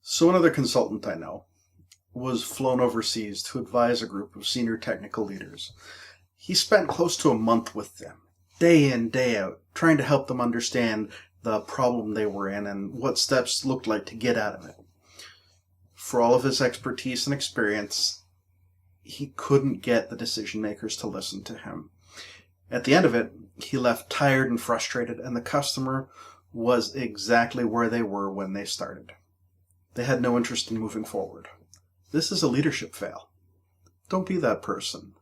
So another consultant I know was flown overseas to advise a group of senior technical leaders. He spent close to a month with them, day in, day out, trying to help them understand the problem they were in and what steps looked like to get out of it. For all of his expertise and experience, he couldn't get the decision makers to listen to him. At the end of it, he left tired and frustrated, and the customer was exactly where they were when they started. They had no interest in moving forward. This is a leadership fail. Don't be that person.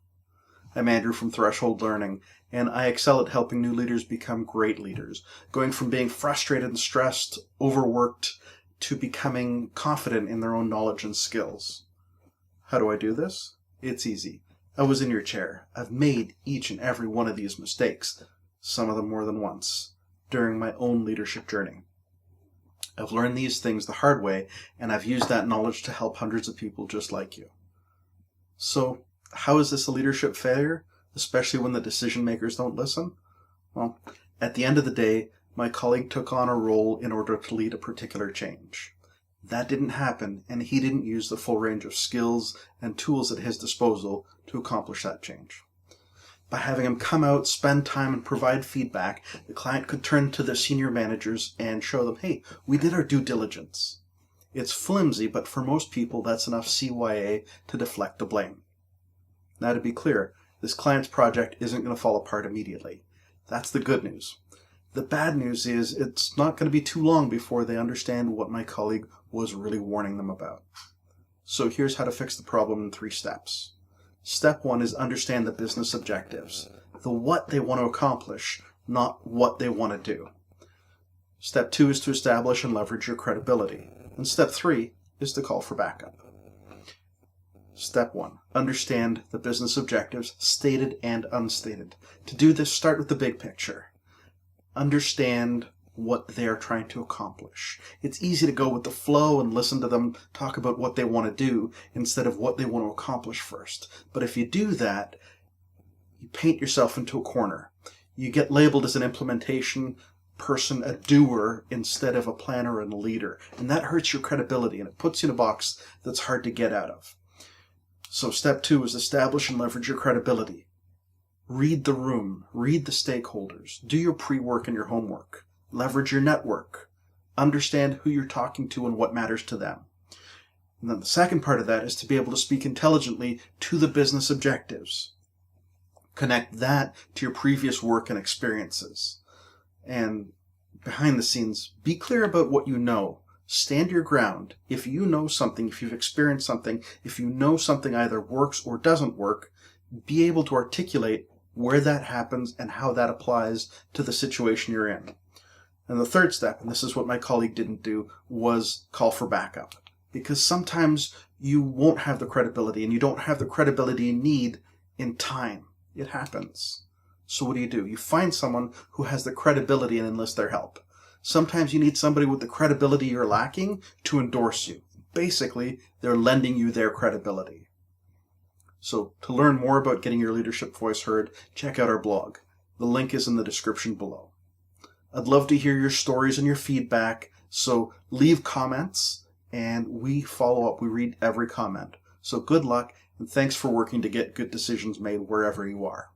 I'm Andrew from Threshold Learning, and I excel at helping new leaders become great leaders, going from being frustrated and stressed, overworked, to becoming confident in their own knowledge and skills. How do I do this? It's easy. I was in your chair. I've made each and every one of these mistakes, some of them more than once, during my own leadership journey. I've learned these things the hard way, and I've used that knowledge to help hundreds of people just like you. So, how is this a leadership failure, especially when the decision makers don't listen? Well, at the end of the day, my colleague took on a role in order to lead a particular change. That didn't happen, and he didn't use the full range of skills and tools at his disposal to accomplish that change. By having him come out, spend time, and provide feedback, the client could turn to their senior managers and show them, hey, we did our due diligence. It's flimsy, but for most people, that's enough CYA to deflect the blame. Now, to be clear, this client's project isn't going to fall apart immediately. That's the good news. The bad news is it's not going to be too long before they understand what my colleague was really warning them about. So here's how to fix the problem in 3 steps. Step 1 is understand the business objectives, the what they want to accomplish, not what they want to do. Step 2 is to establish and leverage your credibility. And step 3 is to call for backup. Step 1, understand the business objectives, stated and unstated. To do this, start with the big picture. Understand what they're trying to accomplish. It's easy to go with the flow and listen to them talk about what they want to do instead of what they want to accomplish first. But if you do that, you paint yourself into a corner. You get labeled as an implementation person, a doer, instead of a planner and a leader. And that hurts your credibility, and it puts you in a box that's hard to get out of. So step 2 is establish and leverage your credibility. Read the room, read the stakeholders, do your pre-work and your homework, leverage your network, understand who you're talking to and what matters to them. And then the second part of that is to be able to speak intelligently to the business objectives. Connect that to your previous work and experiences. And behind the scenes, be clear about what you know. Stand your ground. If you know something, if you've experienced something, if you know something either works or doesn't work, be able to articulate where that happens and how that applies to the situation you're in. And the third step, and this is what my colleague didn't do, was call for backup. Because sometimes you won't have the credibility, and you don't have the credibility you need in time. It happens. So what do? You find someone who has the credibility and enlist their help. Sometimes you need somebody with the credibility you're lacking to endorse you. Basically, they're lending you their credibility. So to learn more about getting your leadership voice heard, check out our blog. The link is in the description below. I'd love to hear your stories and your feedback, so leave comments and we follow up. We read every comment. So good luck, and thanks for working to get good decisions made wherever you are.